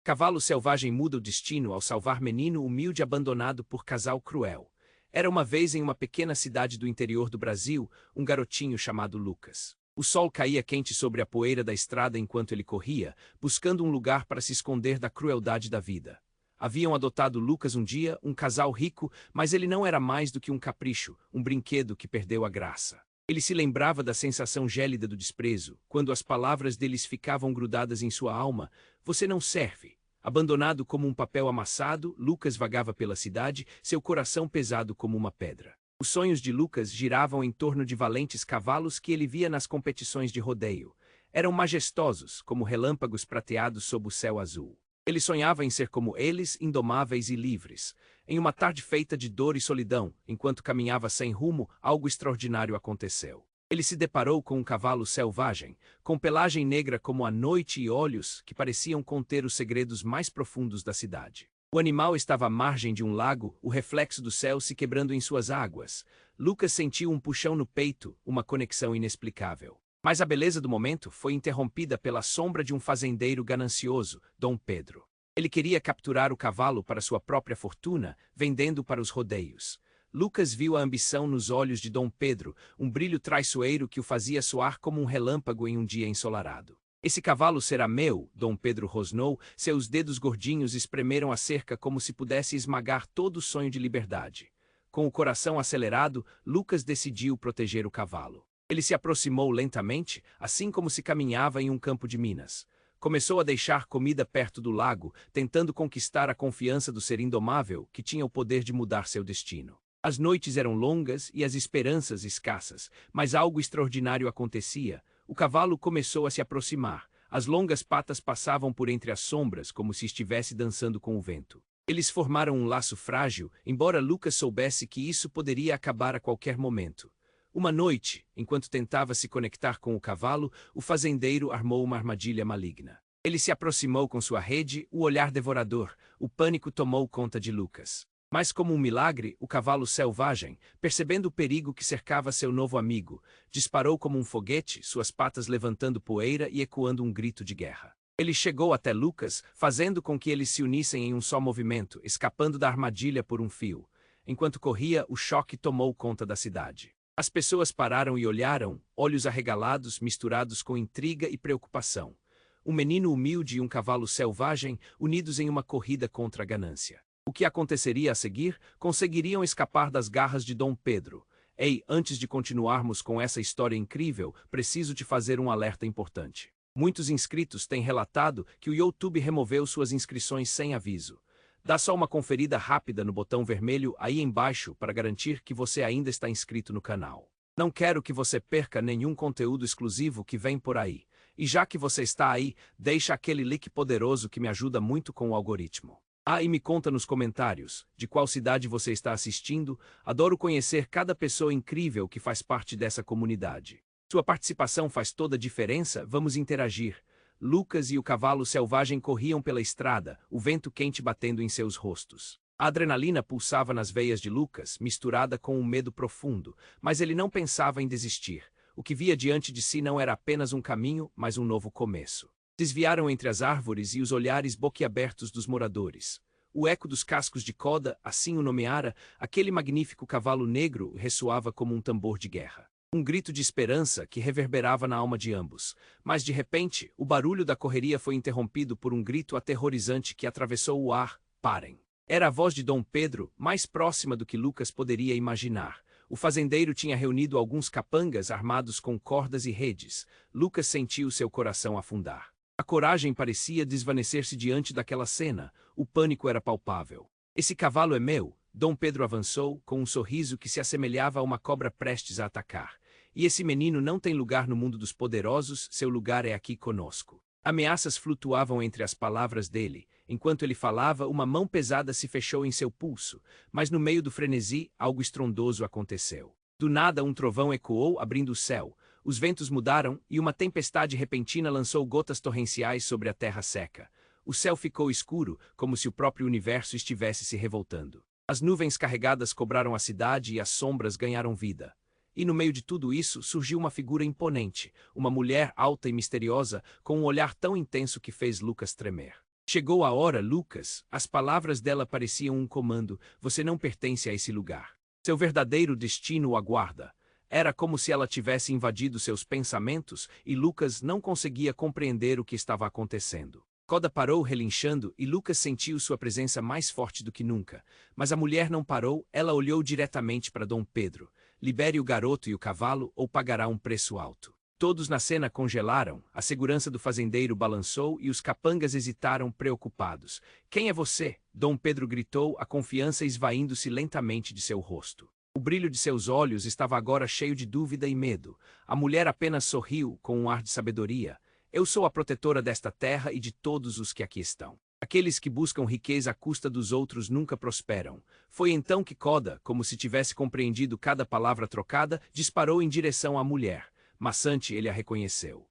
Cavalo selvagem muda o destino ao salvar menino humilde abandonado por casal cruel. Era uma vez em uma pequena cidade do interior do Brasil, um garotinho chamado Lucas. O sol caía quente sobre a poeira da estrada enquanto ele corria, buscando um lugar para se esconder da crueldade da vida. Haviam adotado Lucas um dia, um casal rico, mas ele não era mais do que um capricho, um brinquedo que perdeu a graça. Ele se lembrava da sensação gélida do desprezo, quando as palavras deles ficavam grudadas em sua alma: "Você não serve." Abandonado como um papel amassado, Lucas vagava pela cidade, seu coração pesado como uma pedra. Os sonhos de Lucas giravam em torno de valentes cavalos que ele via nas competições de rodeio. Eram majestosos, como relâmpagos prateados sob o céu azul. Ele sonhava em ser como eles, indomáveis e livres. Em uma tarde feita de dor e solidão, enquanto caminhava sem rumo, algo extraordinário aconteceu. Ele se deparou com um cavalo selvagem, com pelagem negra como a noite e olhos que pareciam conter os segredos mais profundos da cidade. O animal estava à margem de um lago, o reflexo do céu se quebrando em suas águas. Lucas sentiu um puxão no peito, uma conexão inexplicável. Mas a beleza do momento foi interrompida pela sombra de um fazendeiro ganancioso, Dom Pedro. Ele queria capturar o cavalo para sua própria fortuna, vendendo para os rodeios. Lucas viu a ambição nos olhos de Dom Pedro, um brilho traiçoeiro que o fazia soar como um relâmpago em um dia ensolarado. "Esse cavalo será meu", Dom Pedro rosnou, seus dedos gordinhos espremeram a cerca como se pudesse esmagar todo o sonho de liberdade. Com o coração acelerado, Lucas decidiu proteger o cavalo. Ele se aproximou lentamente, assim como se caminhava em um campo de minas. Começou a deixar comida perto do lago, tentando conquistar a confiança do ser indomável que tinha o poder de mudar seu destino. As noites eram longas e as esperanças escassas, mas algo extraordinário acontecia. O cavalo começou a se aproximar. As longas patas passavam por entre as sombras como se estivesse dançando com o vento. Eles formaram um laço frágil, embora Lucas soubesse que isso poderia acabar a qualquer momento. Uma noite, enquanto tentava se conectar com o cavalo, o fazendeiro armou uma armadilha maligna. Ele se aproximou com sua rede, o olhar devorador. O pânico tomou conta de Lucas. Mas como um milagre, o cavalo selvagem, percebendo o perigo que cercava seu novo amigo, disparou como um foguete, suas patas levantando poeira e ecoando um grito de guerra. Ele chegou até Lucas, fazendo com que eles se unissem em um só movimento, escapando da armadilha por um fio. Enquanto corria, o choque tomou conta da cidade. As pessoas pararam e olharam, olhos arregalados, misturados com intriga e preocupação. Um menino humilde e um cavalo selvagem, unidos em uma corrida contra a ganância. O que aconteceria a seguir? Conseguiriam escapar das garras de Dom Pedro. Ei, antes de continuarmos com essa história incrível, preciso te fazer um alerta importante. Muitos inscritos têm relatado que o YouTube removeu suas inscrições sem aviso. Dá só uma conferida rápida no botão vermelho aí embaixo para garantir que você ainda está inscrito no canal. Não quero que você perca nenhum conteúdo exclusivo que vem por aí. E já que você está aí, deixa aquele like poderoso que me ajuda muito com o algoritmo. E me conta nos comentários de qual cidade você está assistindo. Adoro conhecer cada pessoa incrível que faz parte dessa comunidade. Sua participação faz toda a diferença, vamos interagir. Lucas e o cavalo selvagem corriam pela estrada, o vento quente batendo em seus rostos. A adrenalina pulsava nas veias de Lucas, misturada com um medo profundo, mas ele não pensava em desistir. O que via diante de si não era apenas um caminho, mas um novo começo. Desviaram entre as árvores e os olhares boquiabertos dos moradores. O eco dos cascos de coda, assim o nomeara, aquele magnífico cavalo negro ressoava como um tambor de guerra. Um grito de esperança que reverberava na alma de ambos. Mas de repente, o barulho da correria foi interrompido por um grito aterrorizante que atravessou o ar: "Parem!" Era a voz de Dom Pedro, mais próxima do que Lucas poderia imaginar. O fazendeiro tinha reunido alguns capangas armados com cordas e redes. Lucas sentiu seu coração afundar. A coragem parecia desvanecer-se diante daquela cena. O pânico era palpável. "Esse cavalo é meu", Dom Pedro avançou, com um sorriso que se assemelhava a uma cobra prestes a atacar. "E esse menino não tem lugar no mundo dos poderosos, seu lugar é aqui conosco." Ameaças flutuavam entre as palavras dele. Enquanto ele falava, uma mão pesada se fechou em seu pulso, mas no meio do frenesi, algo estrondoso aconteceu. Do nada, um trovão ecoou, abrindo o céu. Os ventos mudaram e uma tempestade repentina lançou gotas torrenciais sobre a terra seca. O céu ficou escuro, como se o próprio universo estivesse se revoltando. As nuvens carregadas cobraram a cidade e as sombras ganharam vida. E no meio de tudo isso surgiu uma figura imponente, uma mulher alta e misteriosa, com um olhar tão intenso que fez Lucas tremer. Chegou a hora, Lucas. As palavras dela pareciam um comando. Você não pertence a esse lugar. Seu verdadeiro destino o aguarda. Era como se ela tivesse invadido seus pensamentos e Lucas não conseguia compreender o que estava acontecendo. Koda parou relinchando e Lucas sentiu sua presença mais forte do que nunca. Mas a mulher não parou, ela olhou diretamente para Dom Pedro. Libere o garoto e o cavalo ou pagará um preço alto. Todos na cena congelaram, a segurança do fazendeiro balançou e os capangas hesitaram preocupados. Quem é você? Dom Pedro gritou, a confiança esvaindo-se lentamente de seu rosto. O brilho de seus olhos estava agora cheio de dúvida e medo. A mulher apenas sorriu, com um ar de sabedoria. Eu sou a protetora desta terra e de todos os que aqui estão. Aqueles que buscam riqueza à custa dos outros nunca prosperam. Foi então que Koda, como se tivesse compreendido cada palavra trocada, disparou em direção à mulher. Maçante, ele a reconheceu.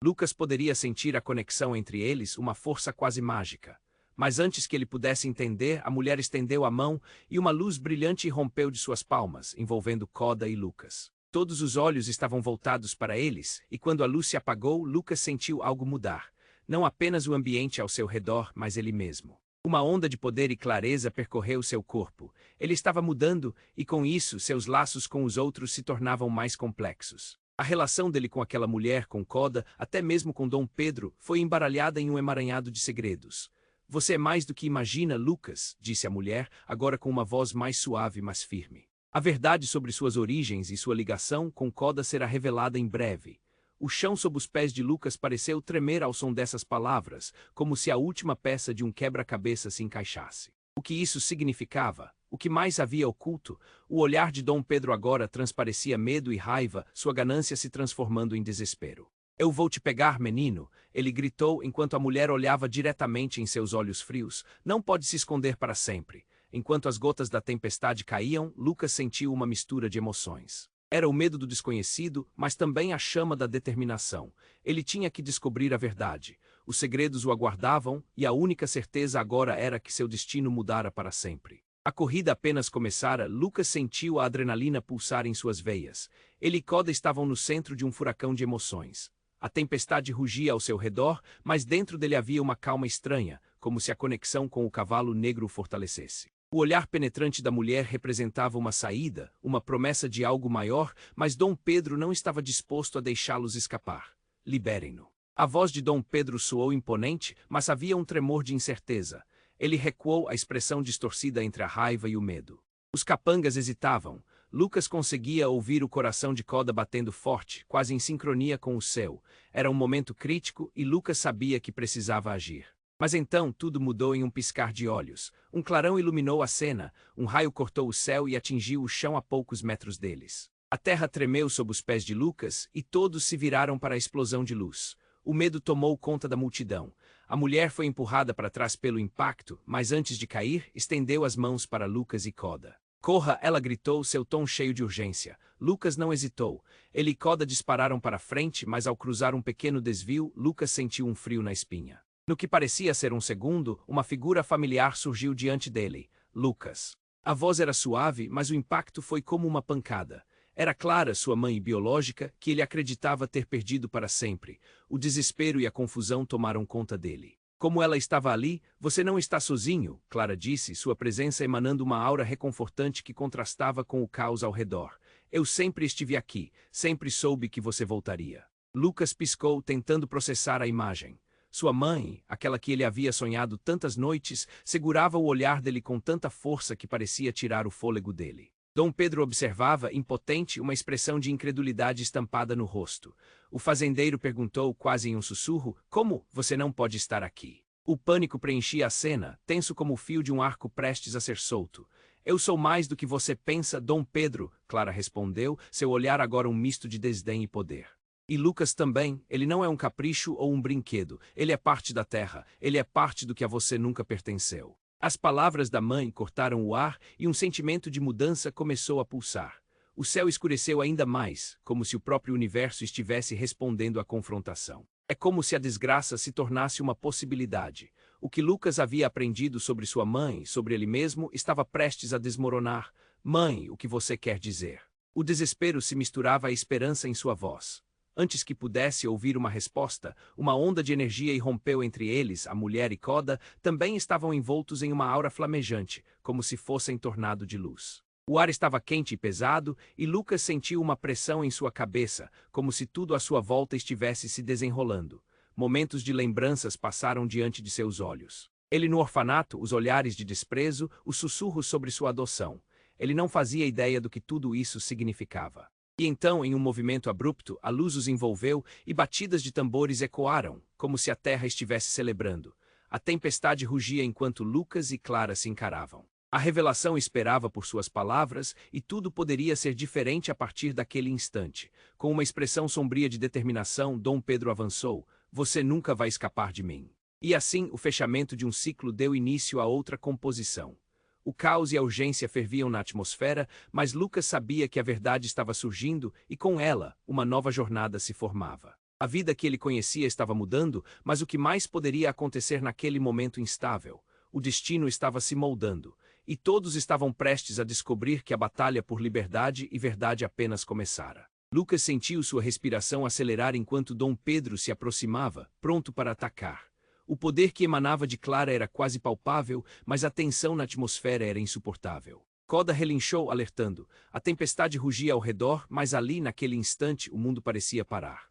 Lucas poderia sentir a conexão entre eles, uma força quase mágica. Mas antes que ele pudesse entender, a mulher estendeu a mão e uma luz brilhante rompeu de suas palmas, envolvendo Koda e Lucas. Todos os olhos estavam voltados para eles, e quando a luz se apagou, Lucas sentiu algo mudar. Não apenas o ambiente ao seu redor, mas ele mesmo. Uma onda de poder e clareza percorreu seu corpo. Ele estava mudando, e com isso, seus laços com os outros se tornavam mais complexos. A relação dele com aquela mulher, com Koda, até mesmo com Dom Pedro, foi embaralhada em um emaranhado de segredos. Você é mais do que imagina, Lucas, disse a mulher, agora com uma voz mais suave, mas firme. A verdade sobre suas origens e sua ligação com Koda será revelada em breve. O chão sob os pés de Lucas pareceu tremer ao som dessas palavras, como se a última peça de um quebra-cabeça se encaixasse. O que isso significava? O que mais havia oculto? O olhar de Dom Pedro agora transparecia medo e raiva, sua ganância se transformando em desespero. Eu vou te pegar, menino, ele gritou enquanto a mulher olhava diretamente em seus olhos frios. Não pode se esconder para sempre. Enquanto as gotas da tempestade caíam, Lucas sentiu uma mistura de emoções. Era o medo do desconhecido, mas também a chama da determinação. Ele tinha que descobrir a verdade. Os segredos o aguardavam, e a única certeza agora era que seu destino mudara para sempre. A corrida apenas começara, Lucas sentiu a adrenalina pulsar em suas veias. Ele e Koda estavam no centro de um furacão de emoções. A tempestade rugia ao seu redor, mas dentro dele havia uma calma estranha, como se a conexão com o cavalo negro o fortalecesse. O olhar penetrante da mulher representava uma saída, uma promessa de algo maior, mas Dom Pedro não estava disposto a deixá-los escapar. Liberem-no. A voz de Dom Pedro soou imponente, mas havia um tremor de incerteza. Ele recuou, a expressão distorcida entre a raiva e o medo. Os capangas hesitavam. Lucas conseguia ouvir o coração de Koda batendo forte, quase em sincronia com o seu. Era um momento crítico e Lucas sabia que precisava agir. Mas então tudo mudou em um piscar de olhos. Um clarão iluminou a cena, um raio cortou o céu e atingiu o chão a poucos metros deles. A terra tremeu sob os pés de Lucas e todos se viraram para a explosão de luz. O medo tomou conta da multidão. A mulher foi empurrada para trás pelo impacto, mas antes de cair, estendeu as mãos para Lucas e Koda. Corra, ela gritou, seu tom cheio de urgência. Lucas não hesitou. Ele e Koda dispararam para frente, mas ao cruzar um pequeno desvio, Lucas sentiu um frio na espinha. No que parecia ser um segundo, uma figura familiar surgiu diante dele. Lucas. A voz era suave, mas o impacto foi como uma pancada. Era Clara, sua mãe biológica, que ele acreditava ter perdido para sempre. O desespero e a confusão tomaram conta dele. Como ela estava ali, você não está sozinho, Clara disse, sua presença emanando uma aura reconfortante que contrastava com o caos ao redor. Eu sempre estive aqui, sempre soube que você voltaria. Lucas piscou, tentando processar a imagem. Sua mãe, aquela que ele havia sonhado tantas noites, segurava o olhar dele com tanta força que parecia tirar o fôlego dele. Dom Pedro observava, impotente, uma expressão de incredulidade estampada no rosto. O fazendeiro perguntou, quase em um sussurro, como você não pode estar aqui? O pânico preenchia a cena, tenso como o fio de um arco prestes a ser solto. Eu sou mais do que você pensa, Dom Pedro, Clara respondeu, seu olhar agora um misto de desdém e poder. E Lucas também, ele não é um capricho ou um brinquedo, ele é parte da terra, ele é parte do que a você nunca pertenceu. As palavras da mãe cortaram o ar e um sentimento de mudança começou a pulsar. O céu escureceu ainda mais, como se o próprio universo estivesse respondendo à confrontação. É como se a desgraça se tornasse uma possibilidade. O que Lucas havia aprendido sobre sua mãe, sobre ele mesmo, estava prestes a desmoronar. Mãe, o que você quer dizer? O desespero se misturava à esperança em sua voz. Antes que pudesse ouvir uma resposta, uma onda de energia irrompeu entre eles. A mulher e Koda também estavam envoltos em uma aura flamejante, como se fossem tornado de luz. O ar estava quente e pesado, e Lucas sentiu uma pressão em sua cabeça, como se tudo à sua volta estivesse se desenrolando. Momentos de lembranças passaram diante de seus olhos. Ele no orfanato, os olhares de desprezo, os sussurros sobre sua adoção. Ele não fazia ideia do que tudo isso significava. E então, em um movimento abrupto, a luz os envolveu e batidas de tambores ecoaram, como se a terra estivesse celebrando. A tempestade rugia enquanto Lucas e Clara se encaravam. A revelação esperava por suas palavras e tudo poderia ser diferente a partir daquele instante. Com uma expressão sombria de determinação, Dom Pedro avançou: "Você nunca vai escapar de mim." E assim, o fechamento de um ciclo deu início a outra composição. O caos e a urgência ferviam na atmosfera, mas Lucas sabia que a verdade estava surgindo e, com ela, uma nova jornada se formava. A vida que ele conhecia estava mudando, mas o que mais poderia acontecer naquele momento instável? O destino estava se moldando, e todos estavam prestes a descobrir que a batalha por liberdade e verdade apenas começara. Lucas sentiu sua respiração acelerar enquanto Dom Pedro se aproximava, pronto para atacar. O poder que emanava de Clara era quase palpável, mas a tensão na atmosfera era insuportável. Koda relinchou, alertando. A tempestade rugia ao redor, mas ali, naquele instante, o mundo parecia parar.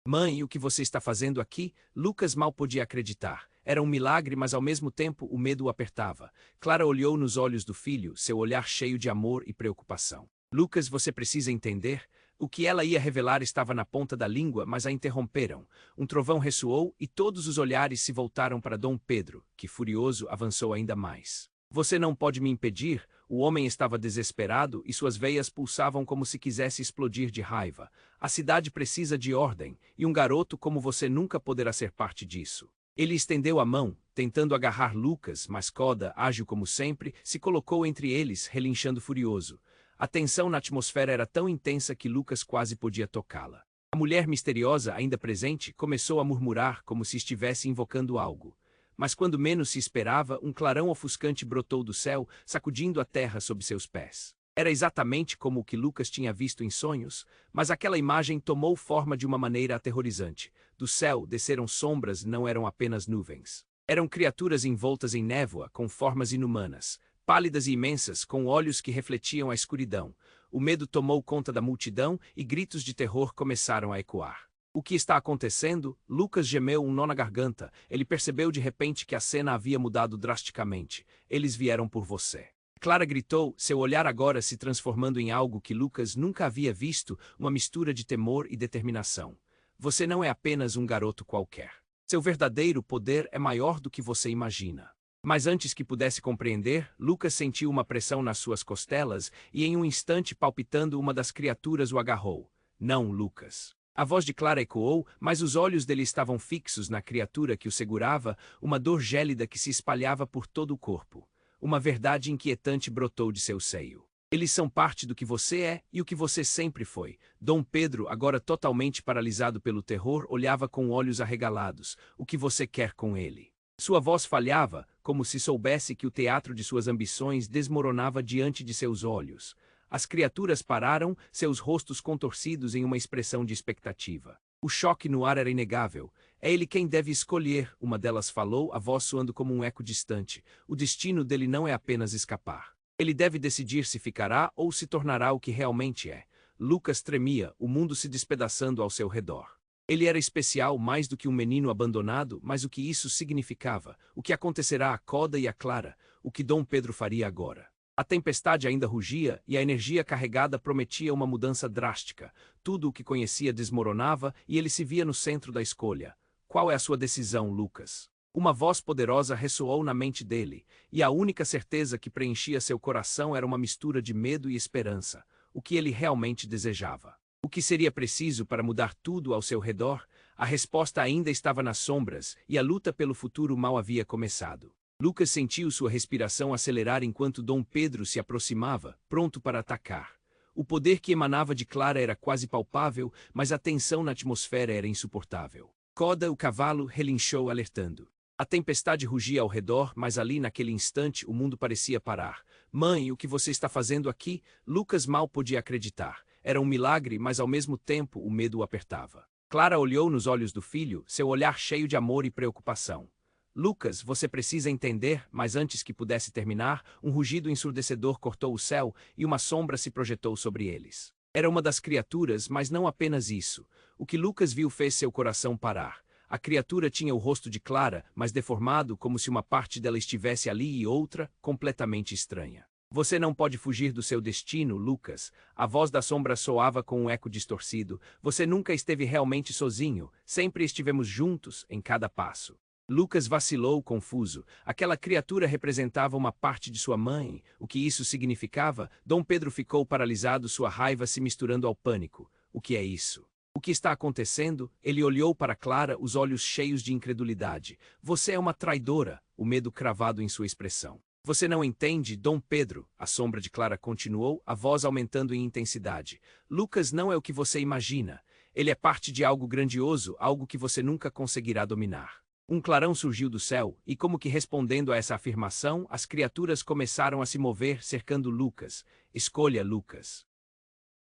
"Mãe, o que você está fazendo aqui?" Lucas mal podia acreditar. Era um milagre, mas ao mesmo tempo o medo o apertava. Clara olhou nos olhos do filho, seu olhar cheio de amor e preocupação. "Lucas, você precisa entender." O que ela ia revelar estava na ponta da língua, mas a interromperam. Um trovão ressoou e todos os olhares se voltaram para Dom Pedro, que, furioso, avançou ainda mais. "Você não pode me impedir." O homem estava desesperado e suas veias pulsavam como se quisesse explodir de raiva. "A cidade precisa de ordem, e um garoto como você nunca poderá ser parte disso." Ele estendeu a mão, tentando agarrar Lucas, mas Koda, ágil como sempre, se colocou entre eles, relinchando furioso. A tensão na atmosfera era tão intensa que Lucas quase podia tocá-la. A mulher misteriosa, ainda presente, começou a murmurar como se estivesse invocando algo. Mas quando menos se esperava, um clarão ofuscante brotou do céu, sacudindo a terra sob seus pés. Era exatamente como o que Lucas tinha visto em sonhos, mas aquela imagem tomou forma de uma maneira aterrorizante. Do céu desceram sombras, não eram apenas nuvens. Eram criaturas envoltas em névoa, com formas inumanas, pálidas e imensas, com olhos que refletiam a escuridão. O medo tomou conta da multidão e gritos de terror começaram a ecoar. "O que está acontecendo?" Lucas gemeu, um nó na garganta. Ele percebeu de repente que a cena havia mudado drasticamente. "Eles vieram por você." Clara gritou, seu olhar agora se transformando em algo que Lucas nunca havia visto, uma mistura de temor e determinação. "Você não é apenas um garoto qualquer. Seu verdadeiro poder é maior do que você imagina." Mas antes que pudesse compreender, Lucas sentiu uma pressão nas suas costelas e em um instante palpitando uma das criaturas o agarrou. "Não, Lucas." A voz de Clara ecoou, mas os olhos dele estavam fixos na criatura que o segurava, uma dor gélida que se espalhava por todo o corpo. Uma verdade inquietante brotou de seu seio. "Eles são parte do que você é e o que você sempre foi." Dom Pedro, agora totalmente paralisado pelo terror, olhava com olhos arregalados. "O que você quer com ele?" Sua voz falhava, como se soubesse que o teatro de suas ambições desmoronava diante de seus olhos. As criaturas pararam, seus rostos contorcidos em uma expressão de expectativa. O choque no ar era inegável. "É ele quem deve escolher," uma delas falou, a voz soando como um eco distante. "O destino dele não é apenas escapar. Ele deve decidir se ficará ou se tornará o que realmente é." Lucas tremia, o mundo se despedaçando ao seu redor. Ele era especial mais do que um menino abandonado, mas o que isso significava? O que acontecerá a Koda e a Clara? O que Dom Pedro faria agora? A tempestade ainda rugia e a energia carregada prometia uma mudança drástica. Tudo o que conhecia desmoronava e ele se via no centro da escolha. "Qual é a sua decisão, Lucas?" Uma voz poderosa ressoou na mente dele, e a única certeza que preenchia seu coração era uma mistura de medo e esperança. O que ele realmente desejava? O que seria preciso para mudar tudo ao seu redor? A resposta ainda estava nas sombras, e a luta pelo futuro mal havia começado. Lucas sentiu sua respiração acelerar enquanto Dom Pedro se aproximava, pronto para atacar. O poder que emanava de Clara era quase palpável, mas a tensão na atmosfera era insuportável. Koda, o cavalo, relinchou alertando. A tempestade rugia ao redor, mas ali naquele instante o mundo parecia parar. "Mãe, o que você está fazendo aqui?" Lucas mal podia acreditar. Era um milagre, mas ao mesmo tempo o medo o apertava. Clara olhou nos olhos do filho, seu olhar cheio de amor e preocupação. Lucas, você precisa entender, mas antes que pudesse terminar, um rugido ensurdecedor cortou o céu e uma sombra se projetou sobre eles. Era uma das criaturas, mas não apenas isso. O que Lucas viu fez seu coração parar. A criatura tinha o rosto de Clara, mas deformado, como se uma parte dela estivesse ali e outra, completamente estranha. Você não pode fugir do seu destino, Lucas. A voz da sombra soava com um eco distorcido. Você nunca esteve realmente sozinho. Sempre estivemos juntos, em cada passo. Lucas vacilou, confuso. Aquela criatura representava uma parte de sua mãe. O que isso significava? Dom Pedro ficou paralisado, sua raiva se misturando ao pânico. O que é isso? O que está acontecendo? Ele olhou para Clara, os olhos cheios de incredulidade. Você é uma traidora, o medo cravado em sua expressão. Você não entende, Dom Pedro, a sombra de Clara continuou, a voz aumentando em intensidade. Lucas não é o que você imagina. Ele é parte de algo grandioso, algo que você nunca conseguirá dominar. Um clarão surgiu do céu, e como que respondendo a essa afirmação, as criaturas começaram a se mover, cercando Lucas. Escolha, Lucas.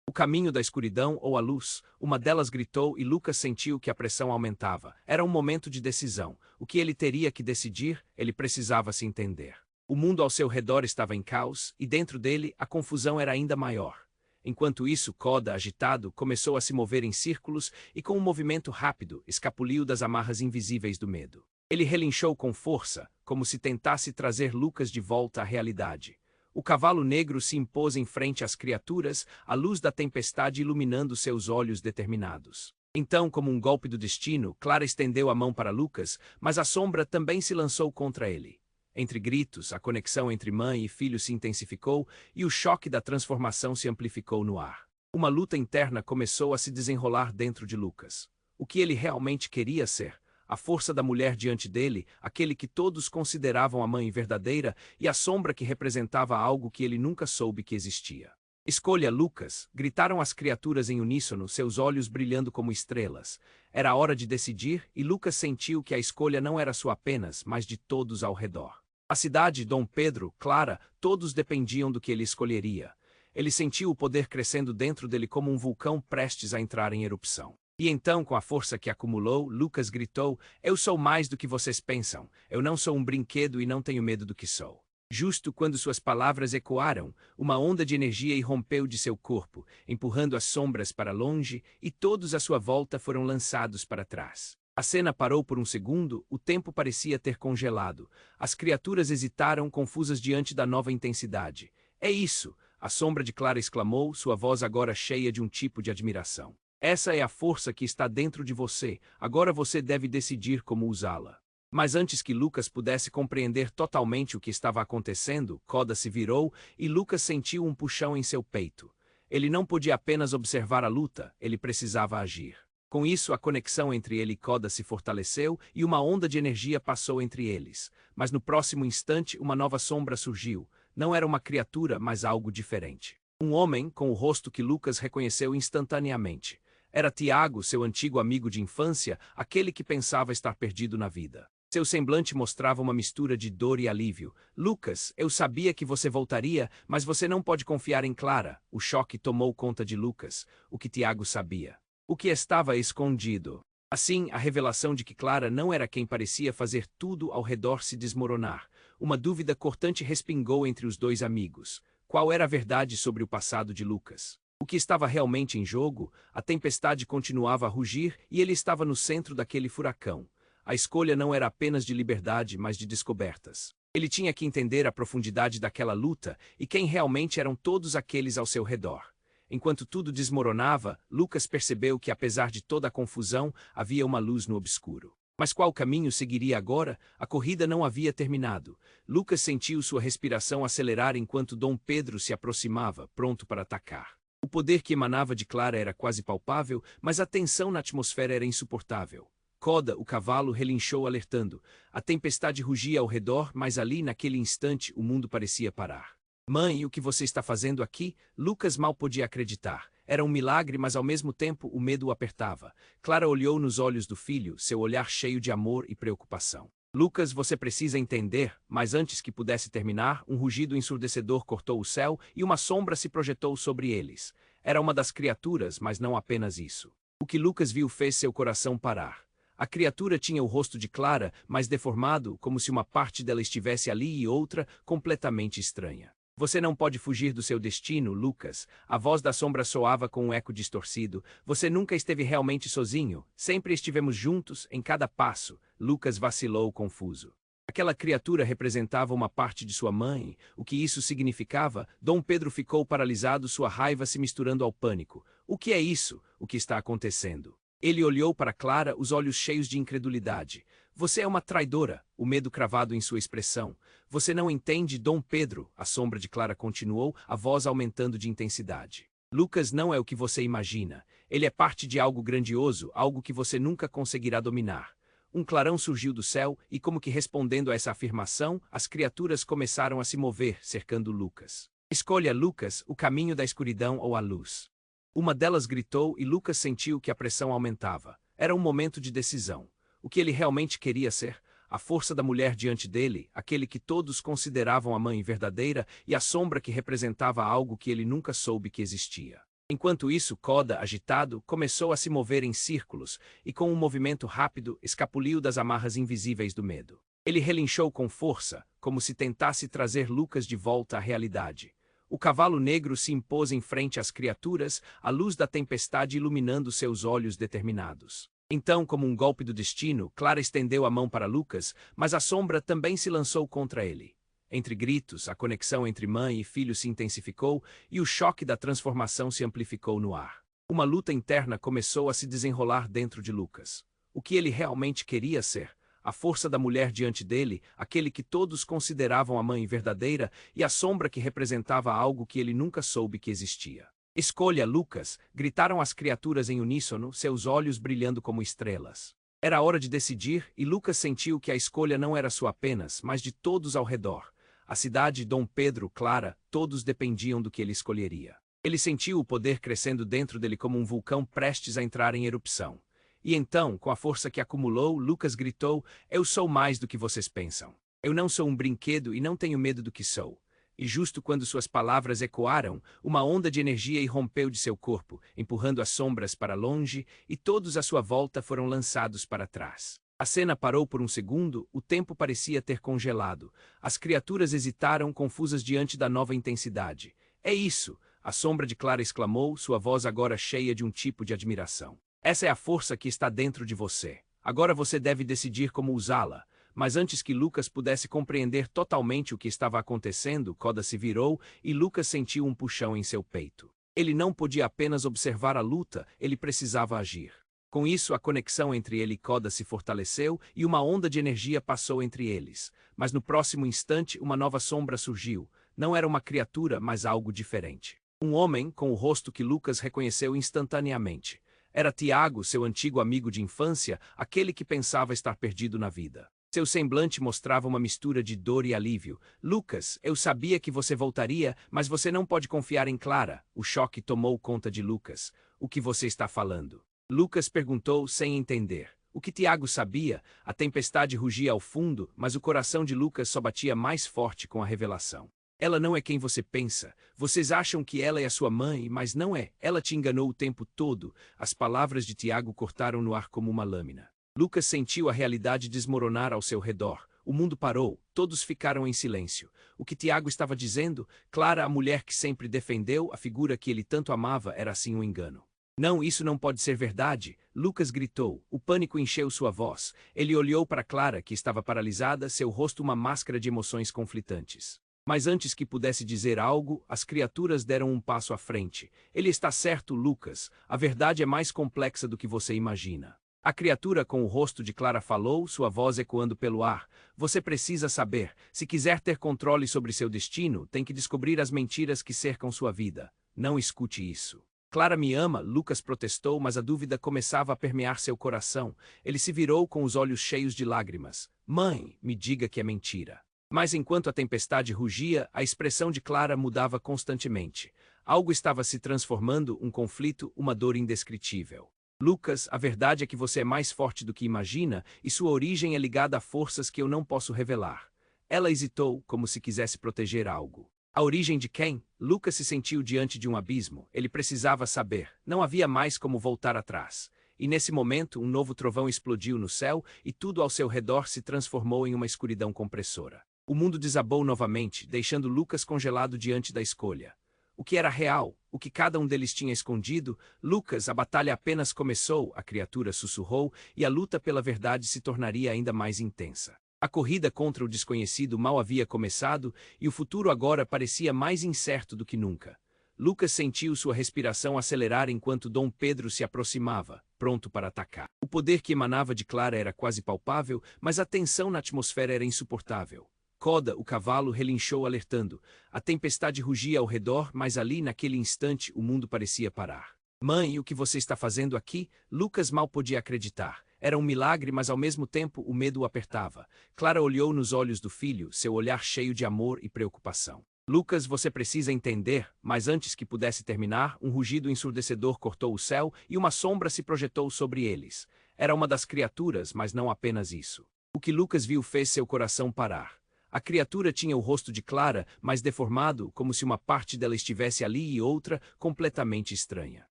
O caminho da escuridão ou a luz, uma delas gritou e Lucas sentiu que a pressão aumentava. Era um momento de decisão. O que ele teria que decidir, ele precisava se entender. O mundo ao seu redor estava em caos, e dentro dele a confusão era ainda maior. Enquanto isso, Koda, agitado, começou a se mover em círculos e com um movimento rápido, escapuliu das amarras invisíveis do medo. Ele relinchou com força, como se tentasse trazer Lucas de volta à realidade. O cavalo negro se impôs em frente às criaturas, a luz da tempestade iluminando seus olhos determinados. Então, como um golpe do destino, Clara estendeu a mão para Lucas, mas a sombra também se lançou contra ele. Entre gritos, a conexão entre mãe e filho se intensificou e o choque da transformação se amplificou no ar. Uma luta interna começou a se desenrolar dentro de Lucas. O que ele realmente queria ser? A força da mulher diante dele, aquele que todos consideravam a mãe verdadeira, e a sombra que representava algo que ele nunca soube que existia. Escolha, Lucas, gritaram as criaturas em uníssono, seus olhos brilhando como estrelas. Era hora de decidir, e Lucas sentiu que a escolha não era sua apenas, mas de todos ao redor. A cidade, Dom Pedro, Clara, todos dependiam do que ele escolheria. Ele sentiu o poder crescendo dentro dele como um vulcão prestes a entrar em erupção. E então, com a força que acumulou, Lucas gritou: Eu sou mais do que vocês pensam. Eu não sou um brinquedo e não tenho medo do que sou. Justo quando suas palavras ecoaram, uma onda de energia irrompeu de seu corpo, empurrando as sombras para longe, e todos à sua volta foram lançados para trás. A cena parou por um segundo, o tempo parecia ter congelado. As criaturas hesitaram, confusas diante da nova intensidade. É isso! A sombra de Clara exclamou, sua voz agora cheia de um tipo de admiração. Essa é a força que está dentro de você, agora você deve decidir como usá-la. Mas antes que Lucas pudesse compreender totalmente o que estava acontecendo, Koda se virou e Lucas sentiu um puxão em seu peito. Ele não podia apenas observar a luta, ele precisava agir. Com isso, a conexão entre ele e Koda se fortaleceu e uma onda de energia passou entre eles. Mas no próximo instante, uma nova sombra surgiu. Não era uma criatura, mas algo diferente. Um homem com o rosto que Lucas reconheceu instantaneamente. Era Tiago, seu antigo amigo de infância, aquele que pensava estar perdido na vida. Seu semblante mostrava uma mistura de dor e alívio. Lucas, eu sabia que você voltaria, mas você não pode confiar em Clara. O choque tomou conta de Lucas, o que Tiago sabia. O que estava escondido. Assim, a revelação de que Clara não era quem parecia fazer tudo ao redor se desmoronar. Uma dúvida cortante respingou entre os dois amigos. Qual era a verdade sobre o passado de Lucas? O que estava realmente em jogo? A tempestade continuava a rugir e ele estava no centro daquele furacão. A escolha não era apenas de liberdade, mas de descobertas. Ele tinha que entender a profundidade daquela luta e quem realmente eram todos aqueles ao seu redor. Enquanto tudo desmoronava, Lucas percebeu que, apesar de toda a confusão, havia uma luz no obscuro. Mas qual caminho seguiria agora? A corrida não havia terminado. Lucas sentiu sua respiração acelerar enquanto Dom Pedro se aproximava, pronto para atacar. O poder que emanava de Clara era quase palpável, mas a tensão na atmosfera era insuportável. Koda, o cavalo, relinchou alertando. A tempestade rugia ao redor, mas ali, naquele instante, o mundo parecia parar. Mãe, o que você está fazendo aqui? Lucas mal podia acreditar. Era um milagre, mas ao mesmo tempo o medo o apertava. Clara olhou nos olhos do filho, seu olhar cheio de amor e preocupação. Lucas, você precisa entender, mas antes que pudesse terminar, um rugido ensurdecedor cortou o céu e uma sombra se projetou sobre eles. Era uma das criaturas, mas não apenas isso. O que Lucas viu fez seu coração parar. A criatura tinha o rosto de Clara, mas deformado, como se uma parte dela estivesse ali e outra completamente estranha. Você não pode fugir do seu destino, Lucas. A voz da sombra soava com um eco distorcido. Você nunca esteve realmente sozinho. Sempre estivemos juntos, em cada passo. Lucas vacilou confuso. Aquela criatura representava uma parte de sua mãe. O que isso significava? Dom Pedro ficou paralisado, sua raiva se misturando ao pânico. O que é isso? O que está acontecendo? Ele olhou para Clara, os olhos cheios de incredulidade. Você é uma traidora, o medo cravado em sua expressão. Você não entende, Dom Pedro, a sombra de Clara continuou, a voz aumentando de intensidade. Lucas não é o que você imagina. Ele é parte de algo grandioso, algo que você nunca conseguirá dominar. Um clarão surgiu do céu e, como que respondendo a essa afirmação, as criaturas começaram a se mover, cercando Lucas. Escolha, Lucas, o caminho da escuridão ou a luz. Uma delas gritou e Lucas sentiu que a pressão aumentava. Era um momento de decisão. O que ele realmente queria ser? A força da mulher diante dele, aquele que todos consideravam a mãe verdadeira, e a sombra que representava algo que ele nunca soube que existia. Enquanto isso, Koda, agitado, começou a se mover em círculos, e com um movimento rápido, escapuliu das amarras invisíveis do medo. Ele relinchou com força, como se tentasse trazer Lucas de volta à realidade. O cavalo negro se impôs em frente às criaturas, a luz da tempestade iluminando seus olhos determinados. Então, como um golpe do destino, Clara estendeu a mão para Lucas, mas a sombra também se lançou contra ele. Entre gritos, a conexão entre mãe e filho se intensificou e o choque da transformação se amplificou no ar. Uma luta interna começou a se desenrolar dentro de Lucas. O que ele realmente queria ser? A força da mulher diante dele, aquele que todos consideravam a mãe verdadeira, e a sombra que representava algo que ele nunca soube que existia. Escolha, Lucas! Gritaram as criaturas em uníssono, seus olhos brilhando como estrelas. Era hora de decidir, e Lucas sentiu que a escolha não era sua apenas, mas de todos ao redor. A cidade, Dom Pedro, Clara, todos dependiam do que ele escolheria. Ele sentiu o poder crescendo dentro dele como um vulcão prestes a entrar em erupção. E então, com a força que acumulou, Lucas gritou: Eu sou mais do que vocês pensam. Eu não sou um brinquedo e não tenho medo do que sou. E justo quando suas palavras ecoaram, uma onda de energia irrompeu de seu corpo, empurrando as sombras para longe, e todos à sua volta foram lançados para trás. A cena parou por um segundo, o tempo parecia ter congelado. As criaturas hesitaram, confusas diante da nova intensidade. É isso! A sombra de Clara exclamou, sua voz agora cheia de um tipo de admiração. Essa é a força que está dentro de você. Agora você deve decidir como usá-la. Mas antes que Lucas pudesse compreender totalmente o que estava acontecendo, Koda se virou e Lucas sentiu um puxão em seu peito. Ele não podia apenas observar a luta, ele precisava agir. Com isso, a conexão entre ele e Koda se fortaleceu e uma onda de energia passou entre eles. Mas no próximo instante, uma nova sombra surgiu. Não era uma criatura, mas algo diferente. Um homem com o rosto que Lucas reconheceu instantaneamente. Era Tiago, seu antigo amigo de infância, aquele que pensava estar perdido na vida. Seu semblante mostrava uma mistura de dor e alívio. Lucas, eu sabia que você voltaria, mas você não pode confiar em Clara. O choque tomou conta de Lucas. O que você está falando? Lucas perguntou sem entender. O que Tiago sabia? A tempestade rugia ao fundo, mas o coração de Lucas só batia mais forte com a revelação. Ela não é quem você pensa. Vocês acham que ela é a sua mãe, mas não é. Ela te enganou o tempo todo. As palavras de Tiago cortaram no ar como uma lâmina. Lucas sentiu a realidade desmoronar ao seu redor. O mundo parou. Todos ficaram em silêncio. O que Tiago estava dizendo? Clara, a mulher que sempre defendeu, a figura que ele tanto amava, era assim um engano. Não, isso não pode ser verdade. Lucas gritou. O pânico encheu sua voz. Ele olhou para Clara, que estava paralisada, seu rosto uma máscara de emoções conflitantes. Mas antes que pudesse dizer algo, as criaturas deram um passo à frente. Ele está certo, Lucas. A verdade é mais complexa do que você imagina. A criatura com o rosto de Clara falou, sua voz ecoando pelo ar. Você precisa saber. Se quiser ter controle sobre seu destino, tem que descobrir as mentiras que cercam sua vida. Não escute isso. Clara me ama, Lucas protestou, mas a dúvida começava a permear seu coração. Ele se virou com os olhos cheios de lágrimas. Mãe, me diga que é mentira. Mas enquanto a tempestade rugia, a expressão de Clara mudava constantemente. Algo estava se transformando, um conflito, uma dor indescritível. Lucas, a verdade é que você é mais forte do que imagina, e sua origem é ligada a forças que eu não posso revelar. Ela hesitou, como se quisesse proteger algo. A origem de quem? Lucas se sentiu diante de um abismo. Ele precisava saber. Não havia mais como voltar atrás. E nesse momento, um novo trovão explodiu no céu e tudo ao seu redor se transformou em uma escuridão compressora. O mundo desabou novamente, deixando Lucas congelado diante da escolha. O que era real? O que cada um deles tinha escondido? Lucas, a batalha apenas começou, a criatura sussurrou, e a luta pela verdade se tornaria ainda mais intensa. A corrida contra o desconhecido mal havia começado, e o futuro agora parecia mais incerto do que nunca. Lucas sentiu sua respiração acelerar enquanto Dom Pedro se aproximava, pronto para atacar. O poder que emanava de Clara era quase palpável, mas a tensão na atmosfera era insuportável. Koda, o cavalo, relinchou alertando. A tempestade rugia ao redor, mas ali, naquele instante, o mundo parecia parar. Mãe, o que você está fazendo aqui? Lucas mal podia acreditar. Era um milagre, mas ao mesmo tempo o medo o apertava. Clara olhou nos olhos do filho, seu olhar cheio de amor e preocupação. Lucas, você precisa entender, mas antes que pudesse terminar, um rugido ensurdecedor cortou o céu e uma sombra se projetou sobre eles. Era uma das criaturas, mas não apenas isso. O que Lucas viu fez seu coração parar. A criatura tinha o rosto de Clara, mas deformado, como se uma parte dela estivesse ali e outra completamente estranha.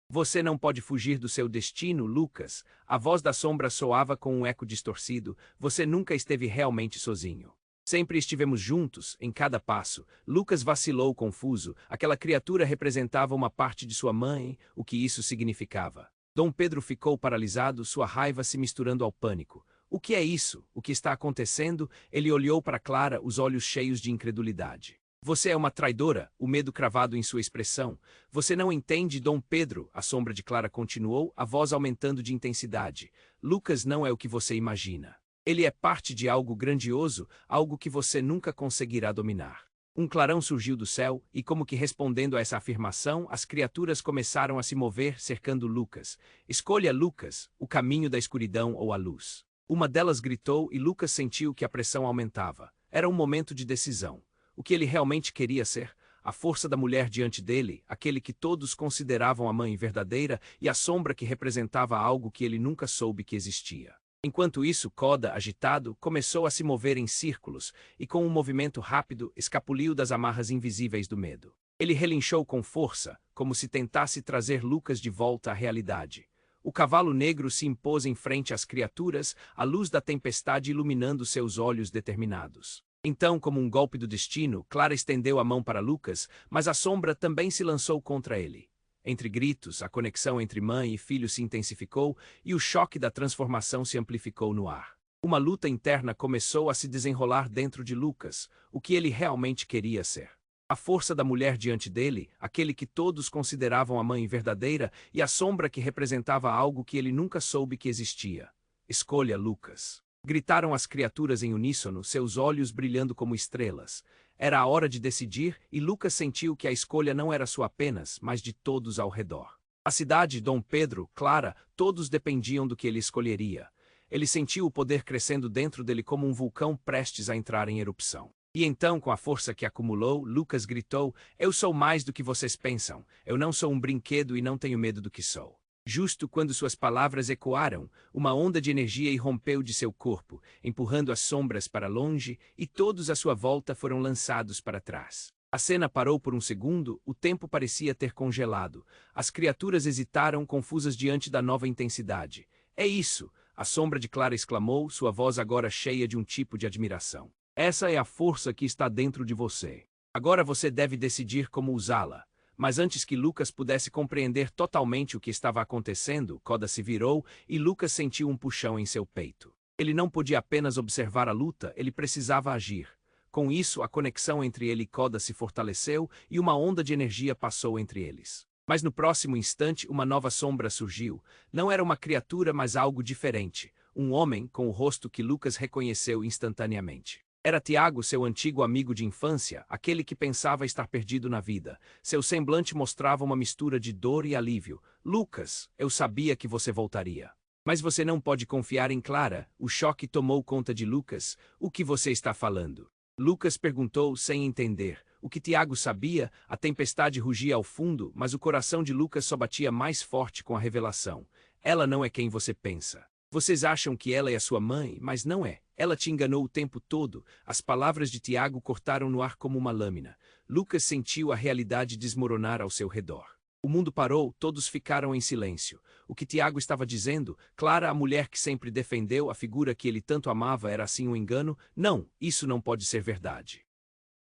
Você não pode fugir do seu destino, Lucas. A voz da sombra soava com um eco distorcido. Você nunca esteve realmente sozinho. Sempre estivemos juntos, em cada passo. Lucas vacilou confuso. Aquela criatura representava uma parte de sua mãe, o que isso significava. Dom Pedro ficou paralisado, sua raiva se misturando ao pânico. O que é isso? O que está acontecendo? Ele olhou para Clara, os olhos cheios de incredulidade. Você é uma traidora, o medo cravado em sua expressão. Você não entende, Dom Pedro, a sombra de Clara continuou, a voz aumentando de intensidade. Lucas não é o que você imagina. Ele é parte de algo grandioso, algo que você nunca conseguirá dominar. Um clarão surgiu do céu, e como que respondendo a essa afirmação, as criaturas começaram a se mover, cercando Lucas. Escolha, Lucas, o caminho da escuridão ou a luz. Uma delas gritou e Lucas sentiu que a pressão aumentava. Era um momento de decisão. O que ele realmente queria ser? A força da mulher diante dele, aquele que todos consideravam a mãe verdadeira, e a sombra que representava algo que ele nunca soube que existia. Enquanto isso, Koda, agitado, começou a se mover em círculos, e com um movimento rápido, escapuliu das amarras invisíveis do medo. Ele relinchou com força, como se tentasse trazer Lucas de volta à realidade. O cavalo negro se impôs em frente às criaturas, a luz da tempestade iluminando seus olhos determinados. Então, como um golpe do destino, Clara estendeu a mão para Lucas, mas a sombra também se lançou contra ele. Entre gritos, a conexão entre mãe e filho se intensificou e o choque da transformação se amplificou no ar. Uma luta interna começou a se desenrolar dentro de Lucas, o que ele realmente queria ser. A força da mulher diante dele, aquele que todos consideravam a mãe verdadeira, e a sombra que representava algo que ele nunca soube que existia. Escolha, Lucas. Gritaram as criaturas em uníssono, seus olhos brilhando como estrelas. Era a hora de decidir, e Lucas sentiu que a escolha não era sua apenas, mas de todos ao redor. A cidade, Dom Pedro, Clara, todos dependiam do que ele escolheria. Ele sentiu o poder crescendo dentro dele como um vulcão prestes a entrar em erupção. E então, com a força que acumulou, Lucas gritou: Eu sou mais do que vocês pensam. Eu não sou um brinquedo e não tenho medo do que sou. Justo quando suas palavras ecoaram, uma onda de energia irrompeu de seu corpo, empurrando as sombras para longe, e todos à sua volta foram lançados para trás. A cena parou por um segundo, o tempo parecia ter congelado. As criaturas hesitaram, confusas diante da nova intensidade. É isso! A sombra de Clara exclamou, sua voz agora cheia de um tipo de admiração. Essa é a força que está dentro de você. Agora você deve decidir como usá-la. Mas antes que Lucas pudesse compreender totalmente o que estava acontecendo, Koda se virou e Lucas sentiu um puxão em seu peito. Ele não podia apenas observar a luta, ele precisava agir. Com isso, a conexão entre ele e Koda se fortaleceu e uma onda de energia passou entre eles. Mas no próximo instante, uma nova sombra surgiu. Não era uma criatura, mas algo diferente. Um homem com o rosto que Lucas reconheceu instantaneamente. Era Tiago, seu antigo amigo de infância, aquele que pensava estar perdido na vida. Seu semblante mostrava uma mistura de dor e alívio. Lucas, eu sabia que você voltaria. Mas você não pode confiar em Clara. O choque tomou conta de Lucas. O que você está falando? Lucas perguntou sem entender. O que Tiago sabia, a tempestade rugia ao fundo, mas o coração de Lucas só batia mais forte com a revelação. Ela não é quem você pensa. Vocês acham que ela é a sua mãe, mas não é. Ela te enganou o tempo todo. As palavras de Tiago cortaram no ar como uma lâmina. Lucas sentiu a realidade desmoronar ao seu redor. O mundo parou, todos ficaram em silêncio. O que Tiago estava dizendo? Clara, a mulher que sempre defendeu a figura que ele tanto amava, era assim um engano? Não, isso não pode ser verdade.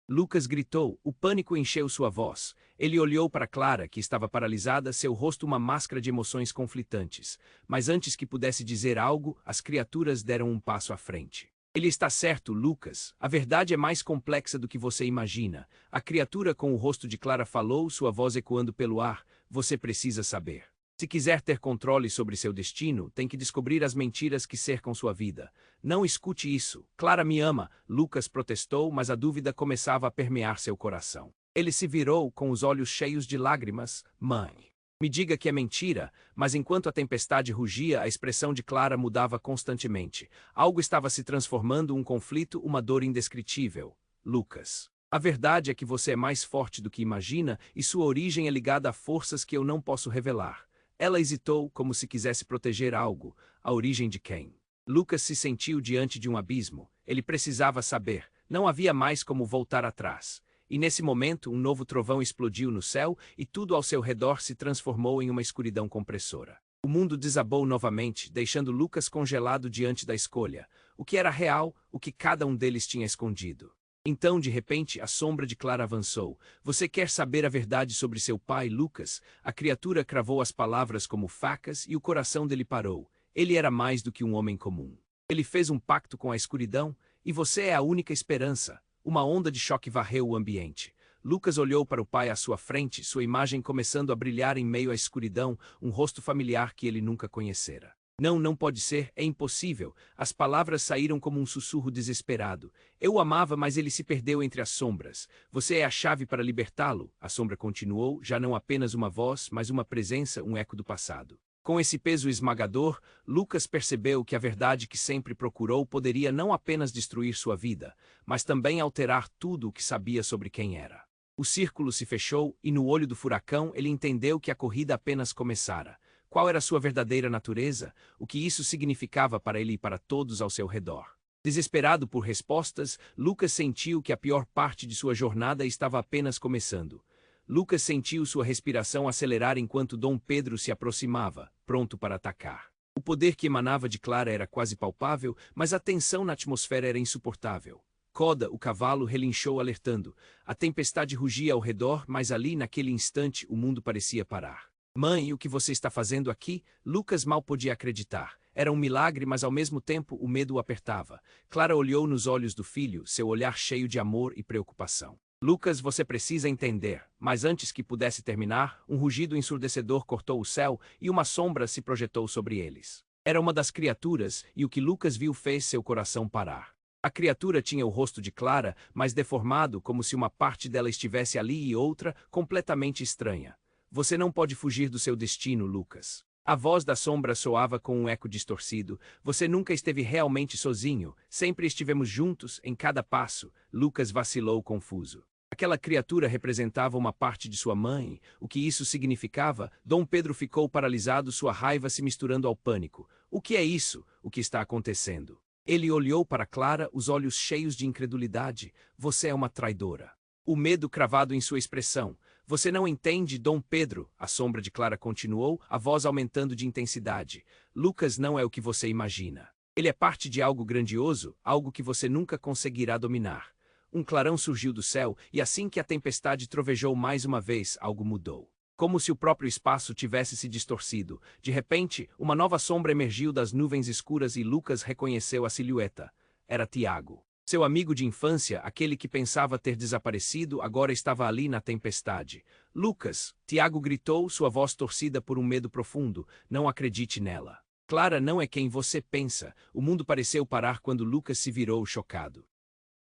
Lucas gritou, o pânico encheu sua voz. Ele olhou para Clara, que estava paralisada, seu rosto uma máscara de emoções conflitantes. Mas antes que pudesse dizer algo, as criaturas deram um passo à frente. Ele está certo, Lucas. A verdade é mais complexa do que você imagina. A criatura com o rosto de Clara falou, sua voz ecoando pelo ar. Você precisa saber. Se quiser ter controle sobre seu destino, tem que descobrir as mentiras que cercam sua vida. Não escute isso. Clara me ama, Lucas protestou, mas a dúvida começava a permear seu coração. Ele se virou com os olhos cheios de lágrimas. Mãe, me diga que é mentira, mas enquanto a tempestade rugia, a expressão de Clara mudava constantemente. Algo estava se transformando, um conflito, uma dor indescritível. Lucas, a verdade é que você é mais forte do que imagina e sua origem é ligada a forças que eu não posso revelar. Ela hesitou, como se quisesse proteger algo. A origem de quem? Lucas se sentiu diante de um abismo. Ele precisava saber. Não havia mais como voltar atrás. E nesse momento, um novo trovão explodiu no céu e tudo ao seu redor se transformou em uma escuridão compressora. O mundo desabou novamente, deixando Lucas congelado diante da escolha. O que era real, o que cada um deles tinha escondido. Então, de repente, a sombra de Clara avançou. Você quer saber a verdade sobre seu pai, Lucas? A criatura cravou as palavras como facas e o coração dele parou. Ele era mais do que um homem comum. Ele fez um pacto com a escuridão, e você é a única esperança. Uma onda de choque varreu o ambiente. Lucas olhou para o pai à sua frente, sua imagem começando a brilhar em meio à escuridão, um rosto familiar que ele nunca conhecera. Não, não pode ser, é impossível. As palavras saíram como um sussurro desesperado. Eu o amava, mas ele se perdeu entre as sombras. Você é a chave para libertá-lo, a sombra continuou, já não apenas uma voz, mas uma presença, um eco do passado. Com esse peso esmagador, Lucas percebeu que a verdade que sempre procurou poderia não apenas destruir sua vida, mas também alterar tudo o que sabia sobre quem era. O círculo se fechou e no olho do furacão ele entendeu que a corrida apenas começara. Qual era sua verdadeira natureza? O que isso significava para ele e para todos ao seu redor? Desesperado por respostas, Lucas sentiu que a pior parte de sua jornada estava apenas começando. Lucas sentiu sua respiração acelerar enquanto Dom Pedro se aproximava, pronto para atacar. O poder que emanava de Clara era quase palpável, mas a tensão na atmosfera era insuportável. Coda, o cavalo, relinchou alertando. A tempestade rugia ao redor, mas ali, naquele instante, o mundo parecia parar. Mãe, o que você está fazendo aqui? Lucas mal podia acreditar. Era um milagre, mas ao mesmo tempo o medo o apertava. Clara olhou nos olhos do filho, seu olhar cheio de amor e preocupação. Lucas, você precisa entender. Mas antes que pudesse terminar, um rugido ensurdecedor cortou o céu e uma sombra se projetou sobre eles. Era uma das criaturas, e o que Lucas viu fez seu coração parar. A criatura tinha o rosto de Clara, mas deformado, como se uma parte dela estivesse ali e outra, completamente estranha. Você não pode fugir do seu destino, Lucas. A voz da sombra soava com um eco distorcido. Você nunca esteve realmente sozinho. Sempre estivemos juntos, em cada passo. Lucas vacilou confuso. Aquela criatura representava uma parte de sua mãe. O que isso significava? Dom Pedro ficou paralisado, sua raiva se misturando ao pânico. O que é isso? O que está acontecendo? Ele olhou para Clara, os olhos cheios de incredulidade. Você é uma traidora. O medo cravado em sua expressão. Você não entende, Dom Pedro, a sombra de Clara continuou, a voz aumentando de intensidade. Lucas não é o que você imagina. Ele é parte de algo grandioso, algo que você nunca conseguirá dominar. Um clarão surgiu do céu, e assim que a tempestade trovejou mais uma vez, algo mudou. Como se o próprio espaço tivesse se distorcido. De repente, uma nova sombra emergiu das nuvens escuras e Lucas reconheceu a silhueta. Era Tiago. Seu amigo de infância, aquele que pensava ter desaparecido, agora estava ali na tempestade. Lucas, Tiago gritou, sua voz torcida por um medo profundo. Não acredite nela. Clara não é quem você pensa. O mundo pareceu parar quando Lucas se virou chocado.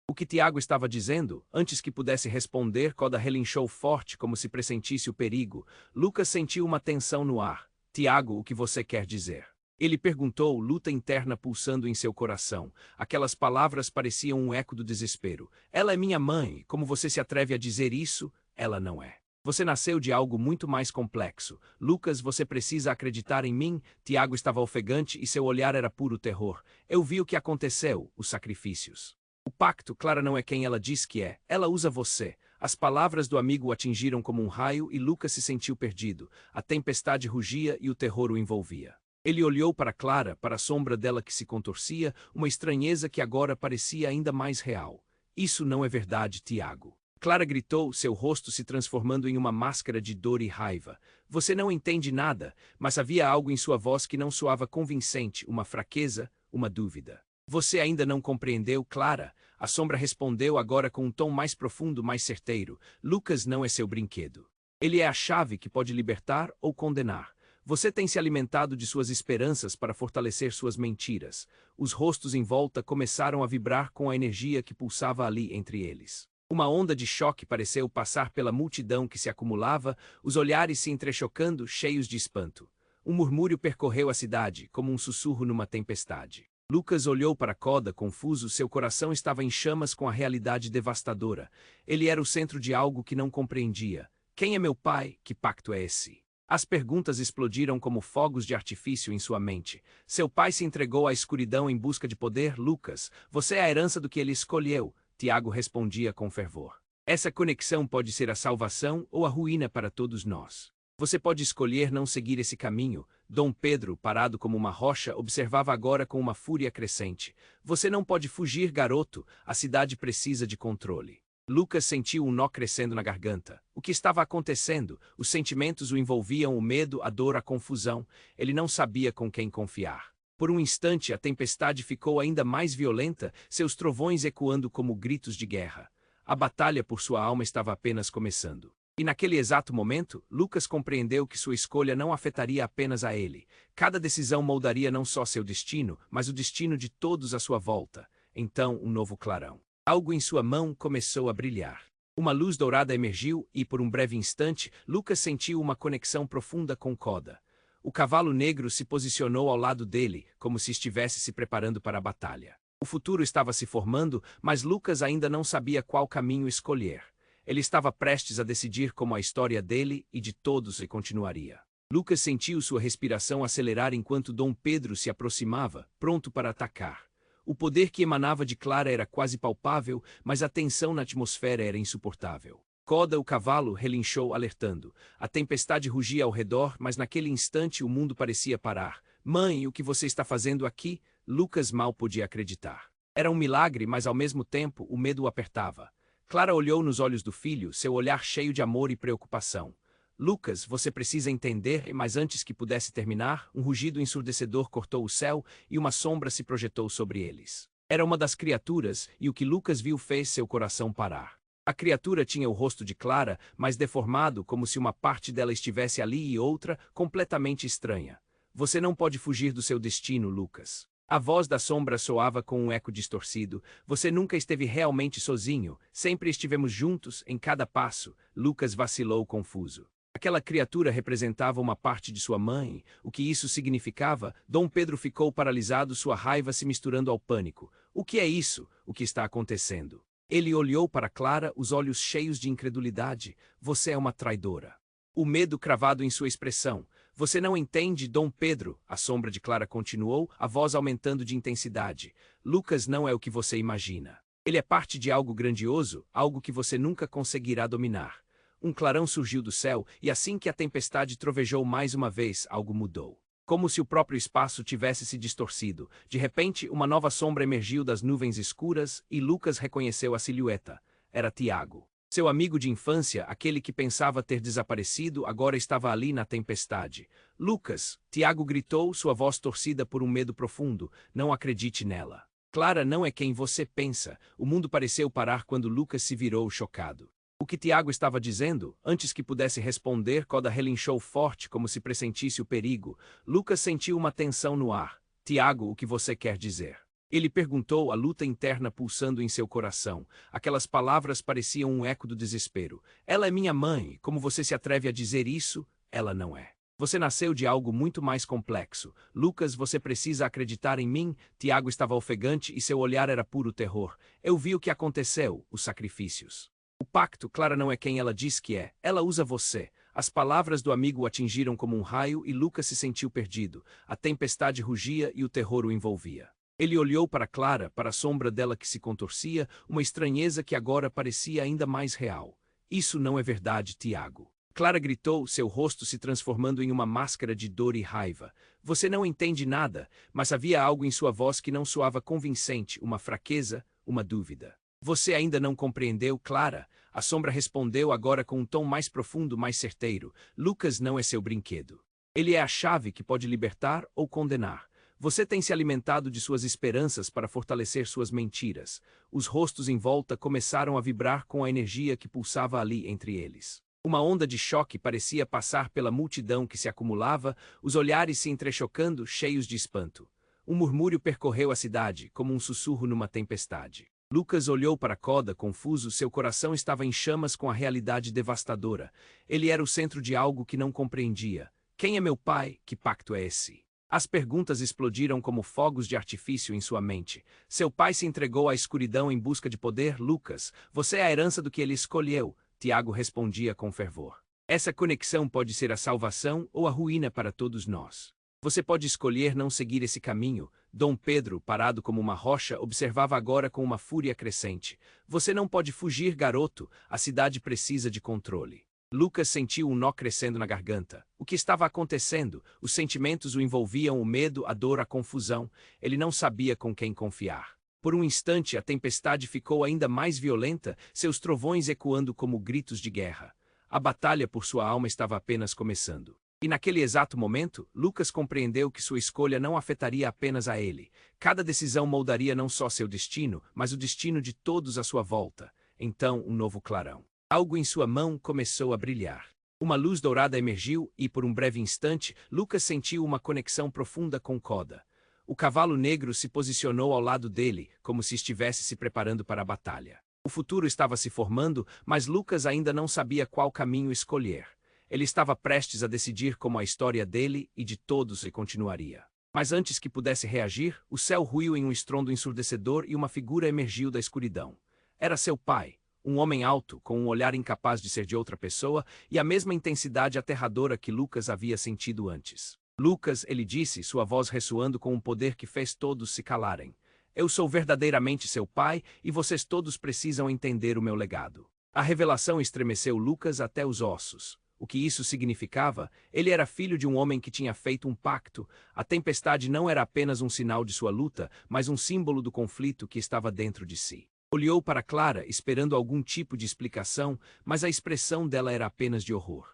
O que Tiago estava dizendo? Antes que pudesse responder, Coda relinchou forte, como se pressentisse o perigo. Lucas sentiu uma tensão no ar. Tiago, o que você quer dizer? Ele perguntou, luta interna pulsando em seu coração. Aquelas palavras pareciam um eco do desespero. Ela é minha mãe. Como você se atreve a dizer isso? Ela não é. Você nasceu de algo muito mais complexo. Lucas, você precisa acreditar em mim. Tiago estava ofegante e seu olhar era puro terror. Eu vi o que aconteceu, os sacrifícios. O pacto, Clara não é quem ela diz que é. Ela usa você. As palavras do amigo o atingiram como um raio e Lucas se sentiu perdido. A tempestade rugia e o terror o envolvia. Ele olhou para Clara, para a sombra dela que se contorcia, uma estranheza que agora parecia ainda mais real. Isso não é verdade, Tiago. Clara gritou, seu rosto se transformando em uma máscara de dor e raiva. Você não entende nada, mas havia algo em sua voz que não soava convincente, uma fraqueza, uma dúvida. Você ainda não compreendeu, Clara? A sombra respondeu agora com um tom mais profundo, mais certeiro. Lucas não é seu brinquedo. Ele é a chave que pode libertar ou condenar. Você tem se alimentado de suas esperanças para fortalecer suas mentiras. Os rostos em volta começaram a vibrar com a energia que pulsava ali entre eles. Uma onda de choque pareceu passar pela multidão que se acumulava, os olhares se entrechocando, cheios de espanto. Um murmúrio percorreu a cidade, como um sussurro numa tempestade. Lucas olhou para Koda, confuso, seu coração estava em chamas com a realidade devastadora. Ele era o centro de algo que não compreendia. Quem é meu pai? Que pacto é esse? As perguntas explodiram como fogos de artifício em sua mente. Seu pai se entregou à escuridão em busca de poder, Lucas. Você é a herança do que ele escolheu. Tiago respondia com fervor. Essa conexão pode ser a salvação ou a ruína para todos nós. Você pode escolher não seguir esse caminho. Dom Pedro, parado como uma rocha, observava agora com uma fúria crescente. Você não pode fugir, garoto. A cidade precisa de controle. Lucas sentiu um nó crescendo na garganta. O que estava acontecendo? Os sentimentos o envolviam, o medo, a dor, a confusão. Ele não sabia com quem confiar. Por um instante, a tempestade ficou ainda mais violenta, seus trovões ecoando como gritos de guerra. A batalha por sua alma estava apenas começando. E naquele exato momento, Lucas compreendeu que sua escolha não afetaria apenas a ele. Cada decisão moldaria não só seu destino, mas o destino de todos à sua volta. Então, um novo clarão. Algo em sua mão começou a brilhar. Uma luz dourada emergiu e, por um breve instante, Lucas sentiu uma conexão profunda com Koda. O cavalo negro se posicionou ao lado dele, como se estivesse se preparando para a batalha. O futuro estava se formando, mas Lucas ainda não sabia qual caminho escolher. Ele estava prestes a decidir como a história dele e de todos se continuaria. Lucas sentiu sua respiração acelerar enquanto Dom Pedro se aproximava, pronto para atacar. O poder que emanava de Clara era quase palpável, mas a tensão na atmosfera era insuportável. Koda, o cavalo, relinchou alertando. A tempestade rugia ao redor, mas naquele instante o mundo parecia parar. Mãe, o que você está fazendo aqui? Lucas mal podia acreditar. Era um milagre, mas ao mesmo tempo o medo o apertava. Clara olhou nos olhos do filho, seu olhar cheio de amor e preocupação. Lucas, você precisa entender, mas antes que pudesse terminar, um rugido ensurdecedor cortou o céu e uma sombra se projetou sobre eles. Era uma das criaturas, e o que Lucas viu fez seu coração parar. A criatura tinha o rosto de Clara, mas deformado, como se uma parte dela estivesse ali e outra, completamente estranha. Você não pode fugir do seu destino, Lucas. A voz da sombra soava com um eco distorcido. Você nunca esteve realmente sozinho, sempre estivemos juntos, em cada passo. Lucas vacilou confuso. Aquela criatura representava uma parte de sua mãe. O que isso significava? Dom Pedro ficou paralisado, sua raiva se misturando ao pânico. O que é isso? O que está acontecendo? Ele olhou para Clara, os olhos cheios de incredulidade. Você é uma traidora. O medo cravado em sua expressão. Você não entende, Dom Pedro? A sombra de Clara continuou, a voz aumentando de intensidade. Lucas não é o que você imagina. Ele é parte de algo grandioso, algo que você nunca conseguirá dominar. Um clarão surgiu do céu, e assim que a tempestade trovejou mais uma vez, algo mudou. Como se o próprio espaço tivesse se distorcido. De repente, uma nova sombra emergiu das nuvens escuras, e Lucas reconheceu a silhueta. Era Tiago. Seu amigo de infância, aquele que pensava ter desaparecido, agora estava ali na tempestade. Lucas, Tiago gritou, sua voz torcida por um medo profundo. Não acredite nela. Clara não é quem você pensa. O mundo pareceu parar quando Lucas se virou chocado. O que Tiago estava dizendo? Antes que pudesse responder, Koda relinchou forte como se pressentisse o perigo. Lucas sentiu uma tensão no ar. Tiago, o que você quer dizer? Ele perguntou, a luta interna pulsando em seu coração. Aquelas palavras pareciam um eco do desespero. Ela é minha mãe. Como você se atreve a dizer isso? Ela não é. Você nasceu de algo muito mais complexo. Lucas, você precisa acreditar em mim. Tiago estava ofegante e seu olhar era puro terror. Eu vi o que aconteceu, os sacrifícios. O pacto, Clara não é quem ela diz que é, ela usa você. As palavras do amigo o atingiram como um raio e Lucas se sentiu perdido. A tempestade rugia e o terror o envolvia. Ele olhou para Clara, para a sombra dela que se contorcia, uma estranheza que agora parecia ainda mais real. Isso não é verdade, Tiago. Clara gritou, seu rosto se transformando em uma máscara de dor e raiva. Você não entende nada, mas havia algo em sua voz que não soava convincente, uma fraqueza, uma dúvida. Você ainda não compreendeu, Clara? A sombra respondeu agora com um tom mais profundo, mais certeiro. Lucas não é seu brinquedo. Ele é a chave que pode libertar ou condenar. Você tem se alimentado de suas esperanças para fortalecer suas mentiras. Os rostos em volta começaram a vibrar com a energia que pulsava ali entre eles. Uma onda de choque parecia passar pela multidão que se acumulava, os olhares se entrechocando, cheios de espanto. Um murmúrio percorreu a cidade, como um sussurro numa tempestade. Lucas olhou para Koda, confuso, seu coração estava em chamas com a realidade devastadora. Ele era o centro de algo que não compreendia. Quem é meu pai? Que pacto é esse? As perguntas explodiram como fogos de artifício em sua mente. Seu pai se entregou à escuridão em busca de poder, Lucas. Você é a herança do que ele escolheu. Tiago respondia com fervor. Essa conexão pode ser a salvação ou a ruína para todos nós. Você pode escolher não seguir esse caminho. Dom Pedro, parado como uma rocha, observava agora com uma fúria crescente. Você não pode fugir, garoto. A cidade precisa de controle. Lucas sentiu um nó crescendo na garganta. O que estava acontecendo? Os sentimentos o envolviam, o medo, a dor, a confusão. Ele não sabia com quem confiar. Por um instante, a tempestade ficou ainda mais violenta, seus trovões ecoando como gritos de guerra. A batalha por sua alma estava apenas começando. E naquele exato momento, Lucas compreendeu que sua escolha não afetaria apenas a ele. Cada decisão moldaria não só seu destino, mas o destino de todos à sua volta. Então, um novo clarão. Algo em sua mão começou a brilhar. Uma luz dourada emergiu e, por um breve instante, Lucas sentiu uma conexão profunda com Koda. O cavalo negro se posicionou ao lado dele, como se estivesse se preparando para a batalha. O futuro estava se formando, mas Lucas ainda não sabia qual caminho escolher. Ele estava prestes a decidir como a história dele e de todos se continuaria. Mas antes que pudesse reagir, o céu ruiu em um estrondo ensurdecedor e uma figura emergiu da escuridão. Era seu pai, um homem alto, com um olhar incapaz de ser de outra pessoa e a mesma intensidade aterradora que Lucas havia sentido antes. Lucas, ele disse, sua voz ressoando com um poder que fez todos se calarem. Eu sou verdadeiramente seu pai e vocês todos precisam entender o meu legado. A revelação estremeceu Lucas até os ossos. O que isso significava? Ele era filho de um homem que tinha feito um pacto. A tempestade não era apenas um sinal de sua luta, mas um símbolo do conflito que estava dentro de si. Olhou para Clara, esperando algum tipo de explicação, mas a expressão dela era apenas de horror.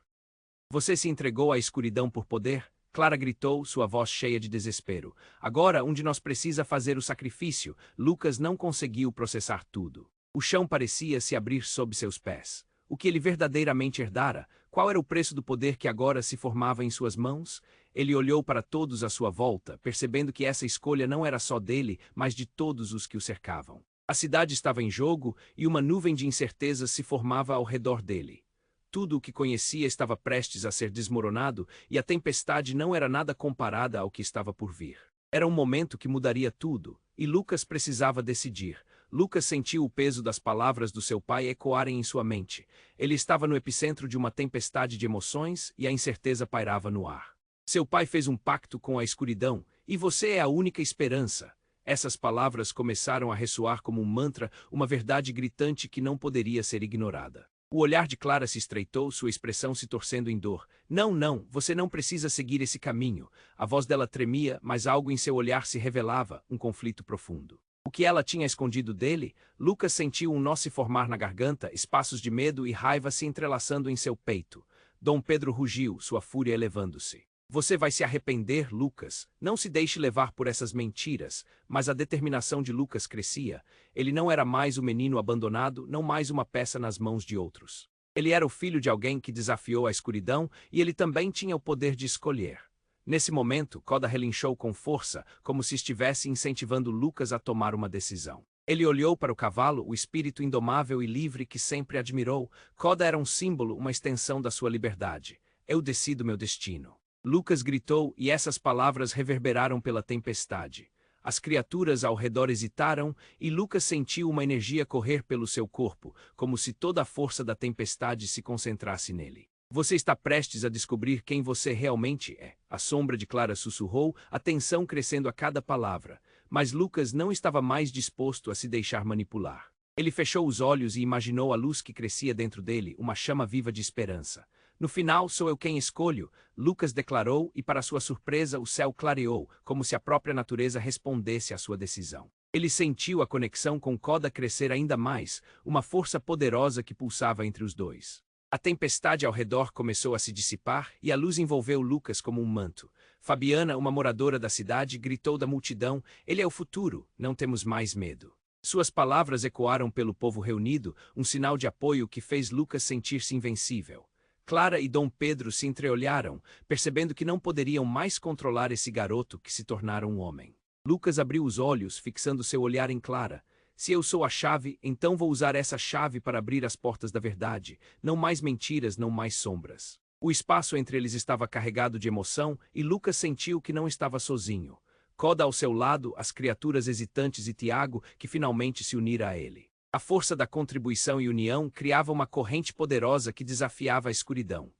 Você se entregou à escuridão por poder? Clara gritou, sua voz cheia de desespero. Agora, um de nós precisa fazer o sacrifício. Lucas não conseguiu processar tudo. O chão parecia se abrir sob seus pés. O que ele verdadeiramente herdara? Qual era o preço do poder que agora se formava em suas mãos? Ele olhou para todos à sua volta, percebendo que essa escolha não era só dele, mas de todos os que o cercavam. A cidade estava em jogo e uma nuvem de incertezas se formava ao redor dele. Tudo o que conhecia estava prestes a ser desmoronado e a tempestade não era nada comparada ao que estava por vir. Era um momento que mudaria tudo, e Lucas precisava decidir. Lucas sentiu o peso das palavras do seu pai ecoarem em sua mente. Ele estava no epicentro de uma tempestade de emoções e a incerteza pairava no ar. Seu pai fez um pacto com a escuridão, e você é a única esperança. Essas palavras começaram a ressoar como um mantra, uma verdade gritante que não poderia ser ignorada. O olhar de Clara se estreitou, sua expressão se torcendo em dor. Não, não, você não precisa seguir esse caminho. A voz dela tremia, mas algo em seu olhar se revelava, um conflito profundo. O que ela tinha escondido dele? Lucas sentiu um nó se formar na garganta, espaços de medo e raiva se entrelaçando em seu peito. Dom Pedro rugiu, sua fúria elevando-se. Você vai se arrepender, Lucas. Não se deixe levar por essas mentiras. Mas a determinação de Lucas crescia. Ele não era mais o menino abandonado, não mais uma peça nas mãos de outros. Ele era o filho de alguém que desafiou a escuridão e ele também tinha o poder de escolher. Nesse momento, Koda relinchou com força, como se estivesse incentivando Lucas a tomar uma decisão. Ele olhou para o cavalo, o espírito indomável e livre que sempre admirou. Koda era um símbolo, uma extensão da sua liberdade. Eu decido meu destino. Lucas gritou e essas palavras reverberaram pela tempestade. As criaturas ao redor hesitaram e Lucas sentiu uma energia correr pelo seu corpo, como se toda a força da tempestade se concentrasse nele. Você está prestes a descobrir quem você realmente é, a sombra de Clara sussurrou, a tensão crescendo a cada palavra. Mas Lucas não estava mais disposto a se deixar manipular. Ele fechou os olhos e imaginou a luz que crescia dentro dele, uma chama viva de esperança. No final, sou eu quem escolho, Lucas declarou e, para sua surpresa, o céu clareou, como se a própria natureza respondesse à sua decisão. Ele sentiu a conexão com Koda crescer ainda mais, uma força poderosa que pulsava entre os dois. A tempestade ao redor começou a se dissipar e a luz envolveu Lucas como um manto. Fabiana, uma moradora da cidade, gritou da multidão: "Ele é o futuro, não temos mais medo." Suas palavras ecoaram pelo povo reunido, um sinal de apoio que fez Lucas sentir-se invencível. Clara e Dom Pedro se entreolharam, percebendo que não poderiam mais controlar esse garoto que se tornara um homem. Lucas abriu os olhos, fixando seu olhar em Clara. Se eu sou a chave, então vou usar essa chave para abrir as portas da verdade. Não mais mentiras, não mais sombras. O espaço entre eles estava carregado de emoção e Lucas sentiu que não estava sozinho. Koda ao seu lado, as criaturas hesitantes e Tiago, que finalmente se unira a ele. A força da contribuição e união criava uma corrente poderosa que desafiava a escuridão.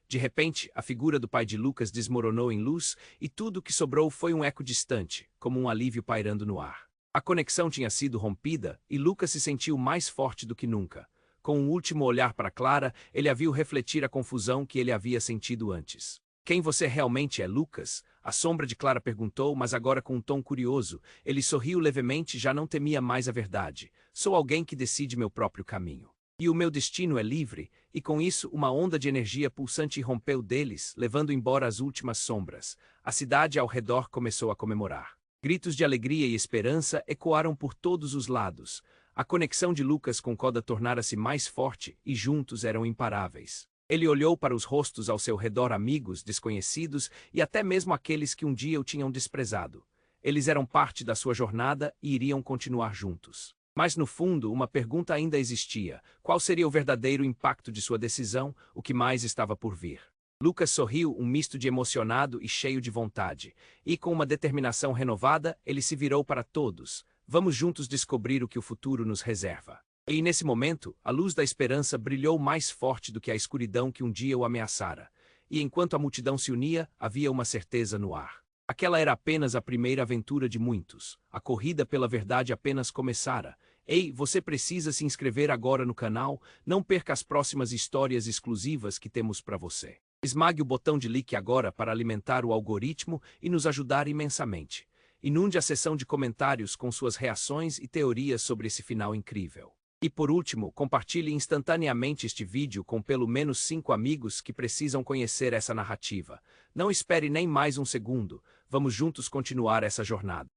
De repente, a figura do pai de Lucas desmoronou em luz e tudo o que sobrou foi um eco distante, como um alívio pairando no ar. A conexão tinha sido rompida e Lucas se sentiu mais forte do que nunca. Com um último olhar para Clara, ele a viu refletir a confusão que ele havia sentido antes. "Quem você realmente é, Lucas?" A sombra de Clara perguntou, mas agora com um tom curioso. Ele sorriu levemente, já não temia mais a verdade. "Sou alguém que decide meu próprio caminho. E o meu destino é livre." E com isso, uma onda de energia pulsante irrompeu deles, levando embora as últimas sombras. A cidade ao redor começou a comemorar. Gritos de alegria e esperança ecoaram por todos os lados. A conexão de Lucas com Koda tornara-se mais forte e juntos eram imparáveis. Ele olhou para os rostos ao seu redor, amigos, desconhecidos e até mesmo aqueles que um dia o tinham desprezado. Eles eram parte da sua jornada e iriam continuar juntos. Mas no fundo, uma pergunta ainda existia: qual seria o verdadeiro impacto de sua decisão, o que mais estava por vir? Lucas sorriu, um misto de emocionado e cheio de vontade. E com uma determinação renovada, ele se virou para todos. "Vamos juntos descobrir o que o futuro nos reserva." E nesse momento, a luz da esperança brilhou mais forte do que a escuridão que um dia o ameaçara. E enquanto a multidão se unia, havia uma certeza no ar. Aquela era apenas a primeira aventura de muitos. A corrida pela verdade apenas começara. Ei, você precisa se inscrever agora no canal, não perca as próximas histórias exclusivas que temos para você. Esmague o botão de like agora para alimentar o algoritmo e nos ajudar imensamente. Inunde a seção de comentários com suas reações e teorias sobre esse final incrível. E por último, compartilhe instantaneamente este vídeo com pelo menos 5 amigos que precisam conhecer essa narrativa. Não espere nem mais um segundo, vamos juntos continuar essa jornada.